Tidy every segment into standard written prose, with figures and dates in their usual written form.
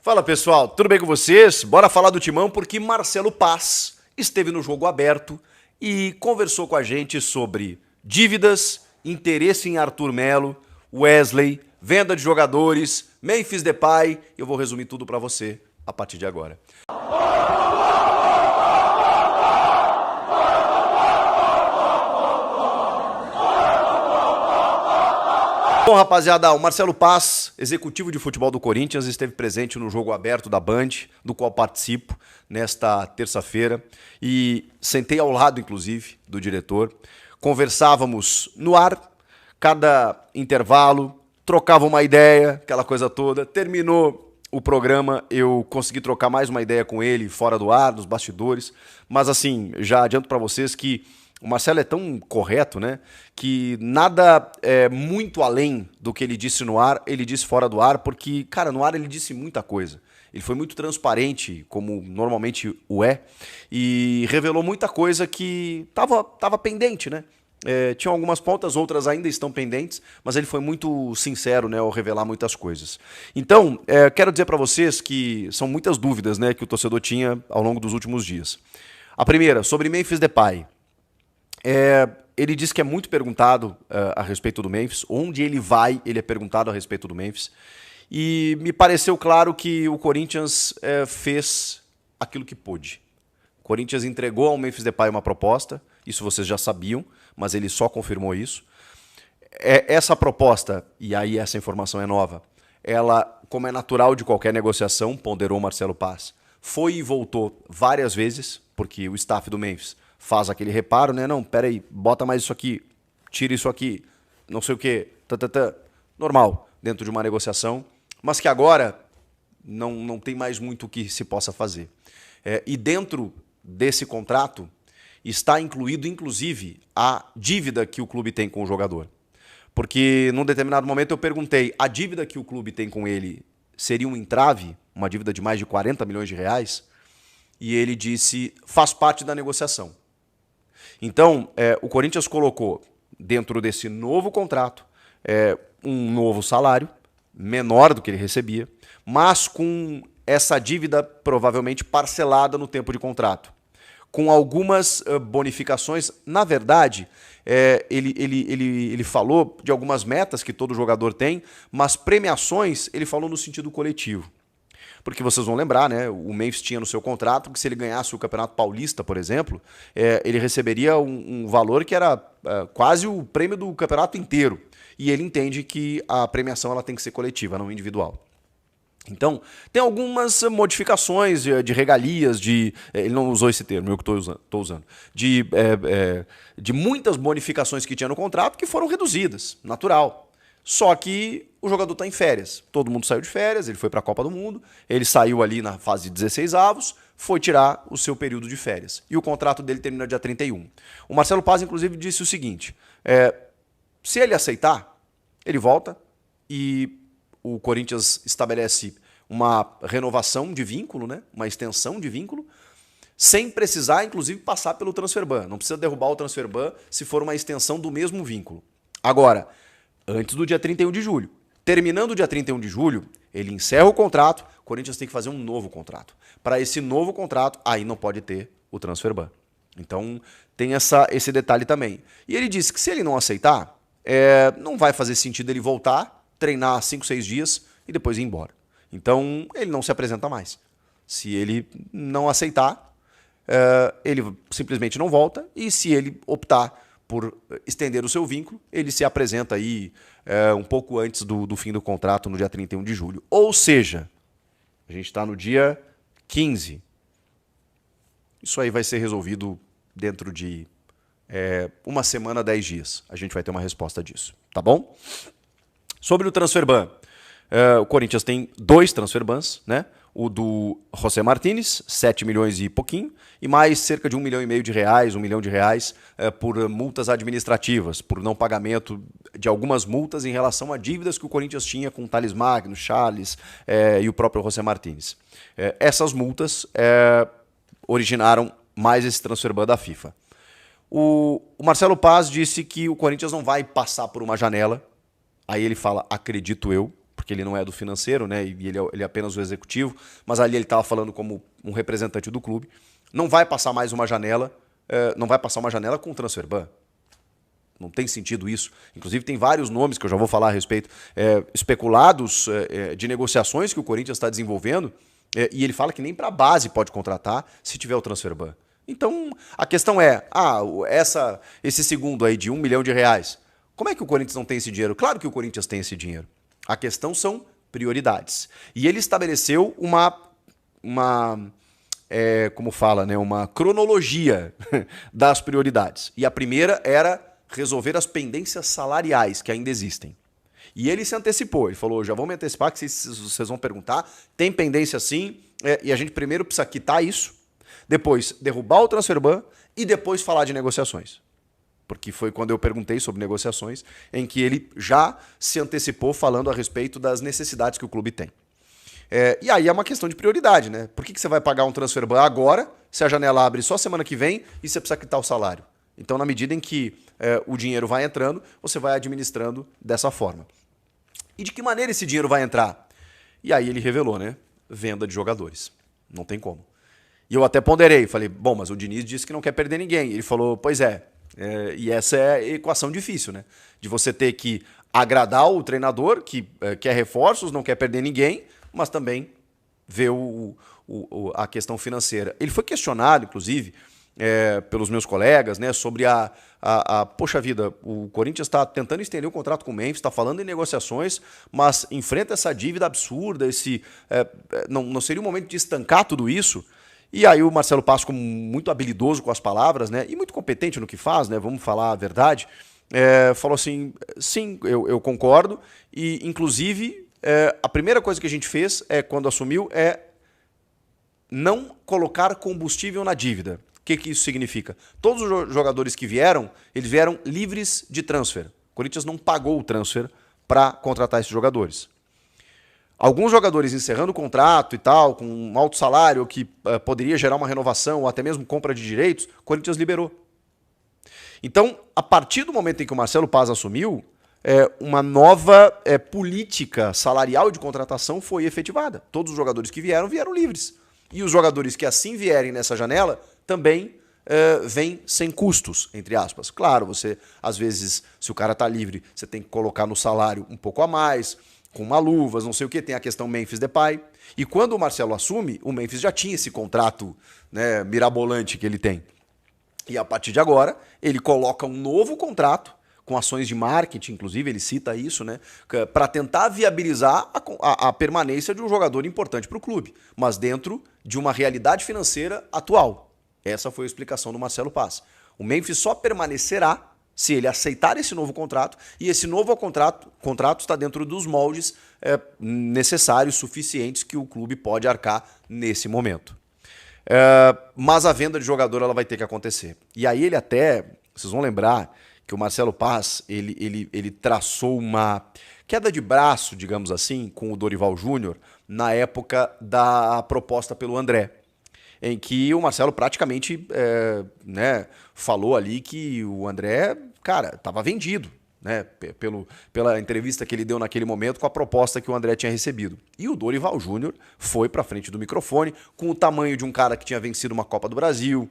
Fala pessoal, tudo bem com vocês? Bora falar do Timão porque Marcelo Paz esteve no Jogo Aberto e conversou com a gente sobre dívidas, interesse em Arthur Melo, Wesley, venda de jogadores, Memphis Depay. Eu vou resumir tudo pra você a partir de agora. Bom, rapaziada, o Marcelo Paz, executivo de futebol do Corinthians, esteve presente no Jogo Aberto da Band, do qual participo nesta terça-feira, e sentei ao lado, inclusive, do diretor. Conversávamos no ar, cada intervalo, trocava uma ideia, aquela coisa toda. Terminou o programa, eu consegui trocar mais uma ideia com ele, fora do ar, nos bastidores, mas assim, já adianto para vocês que o Marcelo é tão correto, né, que nada é muito além do que ele disse no ar, ele disse fora do ar, porque, cara, no ar ele disse muita coisa. Ele foi muito transparente, como normalmente o é, e revelou muita coisa que tava pendente, né? Tinham algumas pontas, outras ainda estão pendentes, mas ele foi muito sincero, né, ao revelar muitas coisas. Então, quero dizer para vocês que são muitas dúvidas, né, que o torcedor tinha ao longo dos últimos dias. A primeira, sobre Memphis Depay. Ele diz que é muito perguntado a respeito do Memphis. Onde ele vai, ele é perguntado a respeito do Memphis. E me pareceu claro que o Corinthians fez aquilo que pôde. O Corinthians entregou ao Memphis Depay uma proposta, isso vocês já sabiam, mas ele só confirmou isso. Essa proposta, e aí essa informação é nova, ela, como é natural de qualquer negociação, ponderou Marcelo Paz, foi e voltou várias vezes, porque o staff do Memphis faz aquele reparo, né? Não, peraí, bota mais isso aqui, tira isso aqui, não sei o quê, normal, dentro de uma negociação, mas que agora não tem mais muito o que se possa fazer. E dentro desse contrato está incluído, inclusive, a dívida que o clube tem com o jogador. Porque num determinado momento eu perguntei, a dívida que o clube tem com ele seria um entrave, uma dívida de mais de 40 milhões de reais? E ele disse, faz parte da negociação. Então, o Corinthians colocou dentro desse novo contrato um novo salário, menor do que ele recebia, mas com essa dívida provavelmente parcelada no tempo de contrato, com algumas bonificações. Na verdade, ele falou de algumas metas que todo jogador tem, mas premiações ele falou no sentido coletivo. Porque vocês vão lembrar, né? O Memphis tinha no seu contrato que se ele ganhasse o Campeonato Paulista, por exemplo, ele receberia um valor que era quase o prêmio do campeonato inteiro. E ele entende que a premiação ela tem que ser coletiva, não individual. Então, tem algumas modificações de regalias, ele não usou esse termo, eu que estou usando, de muitas bonificações que tinha no contrato que foram reduzidas, natural. Só que o jogador está em férias. Todo mundo saiu de férias, ele foi para a Copa do Mundo, ele saiu ali na fase de 16avos, foi tirar o seu período de férias. E o contrato dele termina dia 31. O Marcelo Paz, inclusive, disse o seguinte, se ele aceitar, ele volta e o Corinthians estabelece uma renovação de vínculo, né? Uma extensão de vínculo, sem precisar, inclusive, passar pelo transferban. Não precisa derrubar o transferban se for uma extensão do mesmo vínculo. Agora, antes do dia 31 de julho. Terminando o dia 31 de julho, ele encerra o contrato, o Corinthians tem que fazer um novo contrato. Para esse novo contrato, aí não pode ter o transferban. Então, tem esse detalhe também. E ele disse que se ele não aceitar, não vai fazer sentido ele voltar, treinar 5, 6 dias e depois ir embora. Então, ele não se apresenta mais. Se ele não aceitar, ele simplesmente não volta, e se ele optar por estender o seu vínculo, ele se apresenta aí um pouco antes do fim do contrato, no dia 31 de julho. Ou seja, a gente está no dia 15. Isso aí vai ser resolvido dentro de uma semana, 10 dias. A gente vai ter uma resposta disso, tá bom? Sobre o transferban, o Corinthians tem 2 transferbans, né? O do José Martínez, 7 milhões e pouquinho, e mais cerca de 1,5 milhão de reais, 1 milhão de reais por multas administrativas, por não pagamento de algumas multas em relação a dívidas que o Corinthians tinha com o Thales Magno, Charles e o próprio José Martínez. Essas multas originaram mais esse transferban da FIFA. O Marcelo Paz disse que o Corinthians não vai passar por uma janela, aí ele fala, acredito eu, porque ele não é do financeiro, né? E ele é apenas o executivo, mas ali ele estava falando como um representante do clube. Não vai passar mais uma janela, não vai passar uma janela com o transfer ban. Não tem sentido isso. Inclusive tem vários nomes que eu já vou falar a respeito, especulados de negociações que o Corinthians está desenvolvendo, e ele fala que nem para a base pode contratar se tiver o transfer ban. Então a questão é, esse segundo aí de R$1 milhão, como é que o Corinthians não tem esse dinheiro? Claro que o Corinthians tem esse dinheiro. A questão são prioridades. E ele estabeleceu como fala, né, uma cronologia das prioridades. E a primeira era resolver as pendências salariais que ainda existem. E ele se antecipou, ele falou, já vou me antecipar que vocês vão perguntar, tem pendência sim, e a gente primeiro precisa quitar isso, depois derrubar o transfer ban e depois falar de negociações. Porque foi quando eu perguntei sobre negociações, em que ele já se antecipou falando a respeito das necessidades que o clube tem. E aí é uma questão de prioridade, né? Por que você vai pagar um transfer ban agora, se a janela abre só semana que vem e você precisa quitar o salário? Então, na medida em que o dinheiro vai entrando, você vai administrando dessa forma. E de que maneira esse dinheiro vai entrar? E aí ele revelou, né? Venda de jogadores. Não tem como. E eu até ponderei, falei, bom, mas o Diniz disse que não quer perder ninguém. Ele falou, pois é. E essa é a equação difícil, né? De você ter que agradar o treinador, que quer reforços, não quer perder ninguém, mas também ver a questão financeira. Ele foi questionado, inclusive, pelos meus colegas, né, sobre poxa vida, o Corinthians está tentando estender o contrato com o Memphis, está falando em negociações, mas enfrenta essa dívida absurda, não seria o momento de estancar tudo isso? E aí o Marcelo Paes, como muito habilidoso com as palavras, né, e muito competente no que faz, né, vamos falar a verdade, falou assim, sim, eu concordo, e inclusive a primeira coisa que a gente fez quando assumiu não colocar combustível na dívida. O que isso significa? Todos os jogadores que vieram, eles vieram livres de transfer. O Corinthians não pagou o transfer para contratar esses jogadores. Alguns jogadores encerrando o contrato e tal, com um alto salário que poderia gerar uma renovação ou até mesmo compra de direitos, o Corinthians liberou. Então, a partir do momento em que o Marcelo Paes assumiu, uma nova política salarial de contratação foi efetivada. Todos os jogadores que vieram livres. E os jogadores que assim vierem nessa janela também vêm sem custos, entre aspas. Claro, você, às vezes, se o cara está livre, você tem que colocar no salário um pouco a mais, com uma luvas, não sei o que, tem a questão Memphis Depay. E quando o Marcelo assume, o Memphis já tinha esse contrato, né, mirabolante que ele tem. E a partir de agora, ele coloca um novo contrato, com ações de marketing, inclusive, ele cita isso, né, para tentar viabilizar a permanência de um jogador importante para o clube, mas dentro de uma realidade financeira atual. Essa foi a explicação do Marcelo Paes. O Memphis só permanecerá se ele aceitar esse novo contrato, e esse novo contrato está dentro dos moldes necessários, suficientes, que o clube pode arcar nesse momento. Mas a venda de jogador ela vai ter que acontecer. E aí ele até, vocês vão lembrar que o Marcelo Paes, ele traçou uma queda de braço, digamos assim, com o Dorival Júnior, na época da proposta pelo André, em que o Marcelo praticamente falou ali que o André, cara, estava vendido, né, pela entrevista que ele deu naquele momento com a proposta que o André tinha recebido. E o Dorival Júnior foi para frente do microfone com o tamanho de um cara que tinha vencido uma Copa do Brasil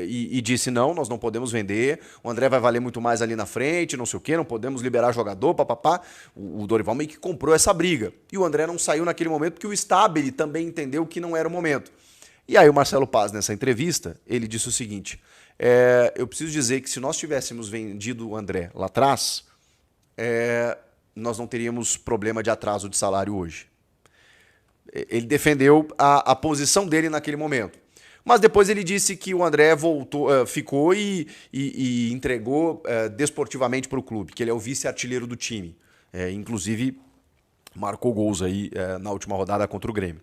e disse, não, nós não podemos vender, o André vai valer muito mais ali na frente, não sei o quê, não podemos liberar jogador, papapá. O Dorival meio que comprou essa briga. E o André não saiu naquele momento porque o Stabile também entendeu que não era o momento. E aí o Marcelo Paes, nessa entrevista, ele disse o seguinte, eu preciso dizer que se nós tivéssemos vendido o André lá atrás, nós não teríamos problema de atraso de salário hoje. Ele defendeu a posição dele naquele momento. Mas depois ele disse que o André ficou e entregou desportivamente para o clube, que ele é o vice-artilheiro do time. Inclusive, marcou gols aí na última rodada contra o Grêmio.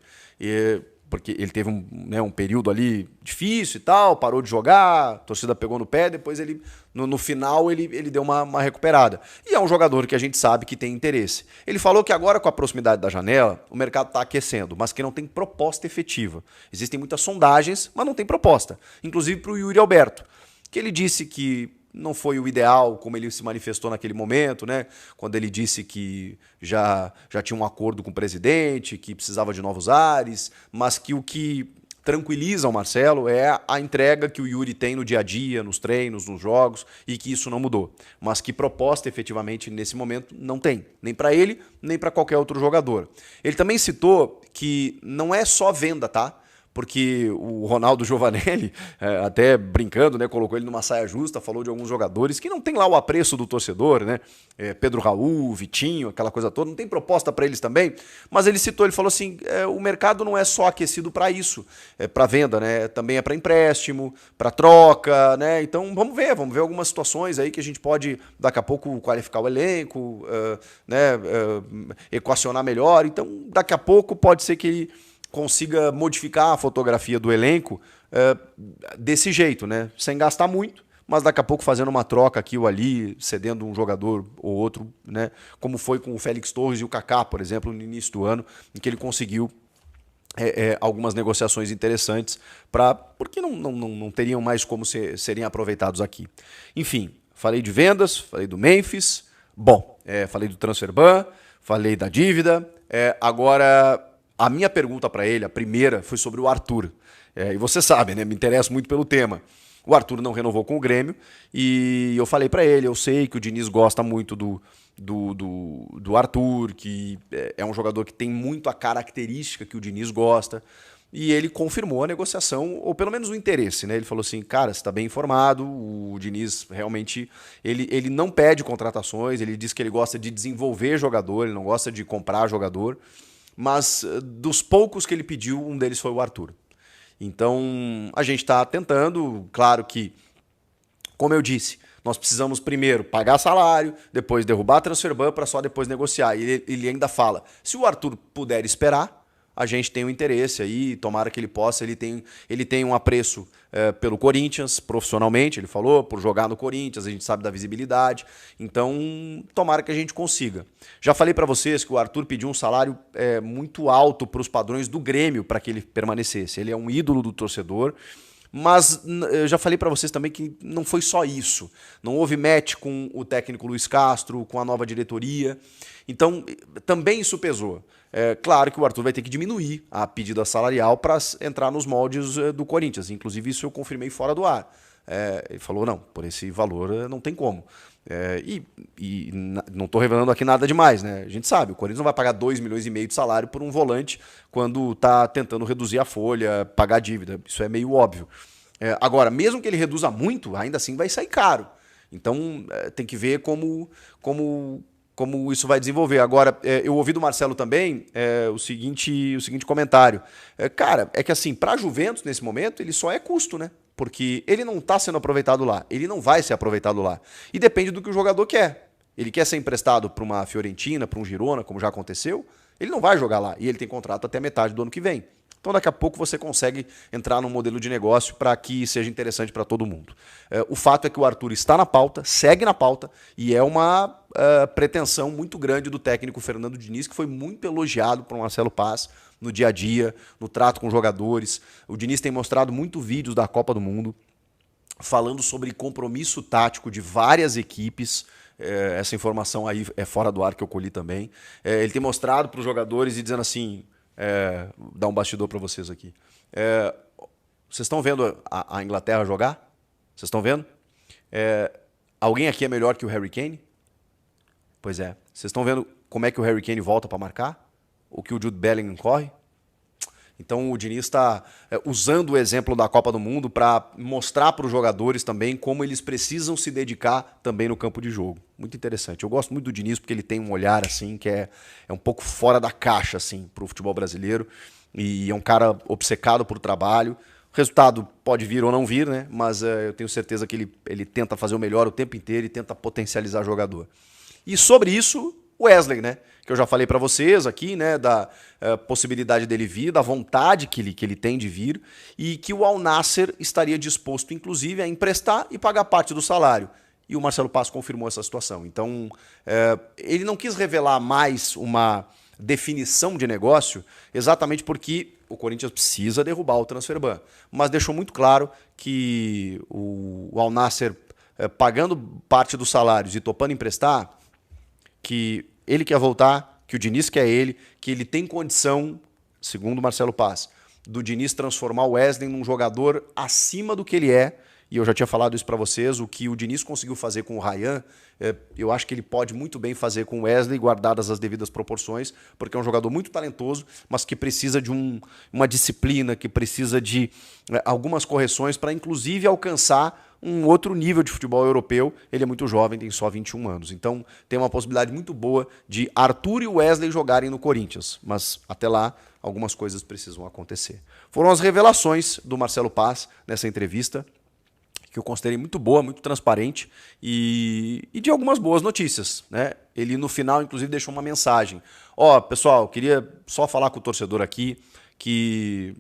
Porque ele teve um período ali difícil e tal, parou de jogar, a torcida pegou no pé, depois ele, no final ele deu uma recuperada. E é um jogador que a gente sabe que tem interesse. Ele falou que agora, com a proximidade da janela, o mercado está aquecendo, mas que não tem proposta efetiva. Existem muitas sondagens, mas não tem proposta. Inclusive para o Yuri Alberto, que ele disse que não foi o ideal, como ele se manifestou naquele momento, né? Quando ele disse que já tinha um acordo com o presidente, que precisava de novos ares, mas que o que tranquiliza o Marcelo é a entrega que o Yuri tem no dia a dia, nos treinos, nos jogos, e que isso não mudou. Mas que proposta efetivamente nesse momento não tem, nem para ele, nem para qualquer outro jogador. Ele também citou que não é só venda, tá? Porque o Ronaldo Giovanelli, até brincando, né, colocou ele numa saia justa, falou de alguns jogadores que não tem lá o apreço do torcedor, né? Pedro Raul, Vitinho, aquela coisa toda, não tem proposta para eles também, mas ele citou, ele falou assim, o mercado não é só aquecido para isso, para venda, né? Também é para empréstimo, para troca, né? Então vamos ver algumas situações aí que a gente pode daqui a pouco qualificar o elenco, né? Equacionar melhor. Então daqui a pouco pode ser que ele consiga modificar a fotografia do elenco desse jeito, né? Sem gastar muito, mas daqui a pouco fazendo uma troca aqui ou ali, cedendo um jogador ou outro, né? Como foi com o Félix Torres e o Kaká, por exemplo, no início do ano, em que ele conseguiu algumas negociações interessantes, porque não teriam mais como serem aproveitados aqui. Enfim, falei de vendas, falei do Memphis, falei do transfer ban, falei da dívida, agora a minha pergunta para ele, a primeira, foi sobre o Arthur. E você sabe, né? Me interesso muito pelo tema. O Arthur não renovou com o Grêmio e eu falei para ele, eu sei que o Diniz gosta muito do Arthur, que é um jogador que tem muito a característica que o Diniz gosta, e ele confirmou a negociação, ou pelo menos o interesse, né? Ele falou assim, cara, você está bem informado, o Diniz realmente, ele não pede contratações, ele diz que ele gosta de desenvolver jogador, ele não gosta de comprar jogador, mas dos poucos que ele pediu, um deles foi o Arthur. Então, a gente está tentando, claro que, como eu disse, nós precisamos primeiro pagar salário, depois derrubar a transfer ban para só depois negociar. E ele ainda fala, se o Arthur puder esperar, a gente tem um interesse aí, tomara que ele possa, ele tem um apreço pelo Corinthians, profissionalmente, ele falou, por jogar no Corinthians, a gente sabe da visibilidade, então tomara que a gente consiga. Já falei para vocês que o Arthur pediu um salário muito alto para os padrões do Grêmio para que ele permanecesse, ele é um ídolo do torcedor, mas eu já falei para vocês também que não foi só isso. Não houve match com o técnico Luiz Castro, com a nova diretoria. Então, também isso pesou. Claro que o Arthur vai ter que diminuir a pedida salarial para entrar nos moldes do Corinthians. Inclusive, isso eu confirmei fora do ar. Ele falou, não, por esse valor não tem como. Não estou revelando aqui nada demais, né? A gente sabe, o Corinthians não vai pagar 2,5 milhões de salário por um volante quando está tentando reduzir a folha, pagar a dívida. Isso é meio óbvio. Agora, mesmo que ele reduza muito, ainda assim vai sair caro. Então, tem que ver como isso vai desenvolver. Agora, eu ouvi do Marcelo também o seguinte comentário. Cara, é que assim, para a Juventus, nesse momento, ele só é custo, né? Porque ele não está sendo aproveitado lá, ele não vai ser aproveitado lá. E depende do que o jogador quer. Ele quer ser emprestado para uma Fiorentina, para um Girona, como já aconteceu, ele não vai jogar lá. E ele tem contrato até metade do ano que vem. Então daqui a pouco você consegue entrar num modelo de negócio para que seja interessante para todo mundo. O fato é que o Arthur está na pauta, segue na pauta, e é uma pretensão muito grande do técnico Fernando Diniz, que foi muito elogiado por Marcelo Paz no dia a dia, no trato com jogadores. O Diniz tem mostrado muitos vídeos da Copa do Mundo, falando sobre compromisso tático de várias equipes. Essa informação aí é fora do ar que eu colhi também. Ele tem mostrado para os jogadores e dizendo assim, dar um bastidor para vocês aqui. Vocês estão vendo a Inglaterra jogar? Vocês estão vendo? Alguém aqui é melhor que o Harry Kane? Pois é. Vocês estão vendo como é que o Harry Kane volta para marcar? O que o Jude Bellingham corre? Então o Diniz está usando o exemplo da Copa do Mundo para mostrar para os jogadores também como eles precisam se dedicar também no campo de jogo. Muito interessante. Eu gosto muito do Diniz porque ele tem um olhar assim que é um pouco fora da caixa assim, para o futebol brasileiro, e é um cara obcecado por trabalho. O resultado pode vir ou não vir, né? Mas eu tenho certeza que ele tenta fazer o melhor o tempo inteiro e tenta potencializar jogador. E sobre isso, o Wesley, né? Que eu já falei para vocês aqui, né? Da possibilidade dele vir, da vontade que ele tem de vir, e que o Al Nassr estaria disposto, inclusive, a emprestar e pagar parte do salário. E o Marcelo Paz confirmou essa situação. Então, ele não quis revelar mais uma definição de negócio, exatamente porque o Corinthians precisa derrubar o transfer ban. Mas deixou muito claro que o Al Nassr pagando parte dos salários e topando emprestar, que ele quer voltar, que o Diniz quer ele, que ele tem condição, segundo o Marcelo Paz, do Diniz transformar o Wesley num jogador acima do que ele é. E eu já tinha falado isso para vocês, o que o Diniz conseguiu fazer com o Ryan, eu acho que ele pode muito bem fazer com o Wesley, guardadas as devidas proporções, porque é um jogador muito talentoso, mas que precisa de uma disciplina, que precisa de algumas correções para, inclusive, alcançar um outro nível de futebol europeu. Ele é muito jovem, tem só 21 anos. Então, tem uma possibilidade muito boa de Arthur e Wesley jogarem no Corinthians, mas até lá, algumas coisas precisam acontecer. Foram as revelações do Marcelo Paz nessa entrevista, que eu considerei muito boa, muito transparente e de algumas boas notícias, né? Ele no final, inclusive, deixou uma mensagem. Pessoal, queria só falar com o torcedor aqui que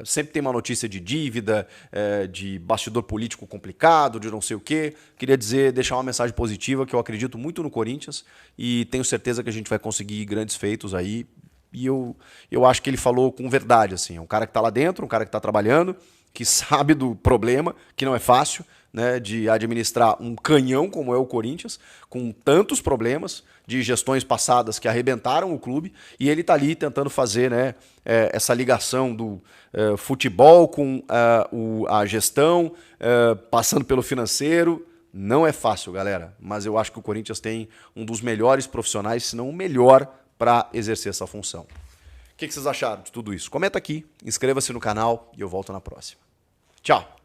sempre tem uma notícia de dívida, de bastidor político complicado, de não sei o quê. Queria deixar uma mensagem positiva, que eu acredito muito no Corinthians e tenho certeza que a gente vai conseguir grandes feitos aí. E eu acho que ele falou com verdade, assim. É um cara que está lá dentro, um cara que está trabalhando, que sabe do problema, que não é fácil, né, de administrar um canhão como é o Corinthians, com tantos problemas de gestões passadas que arrebentaram o clube, e ele está ali tentando fazer, né, essa ligação do futebol com a gestão, passando pelo financeiro. Não é fácil, galera, mas eu acho que o Corinthians tem um dos melhores profissionais, se não o melhor, para exercer essa função. O que vocês acharam de tudo isso? Comenta aqui, inscreva-se no canal e eu volto na próxima. Tchau!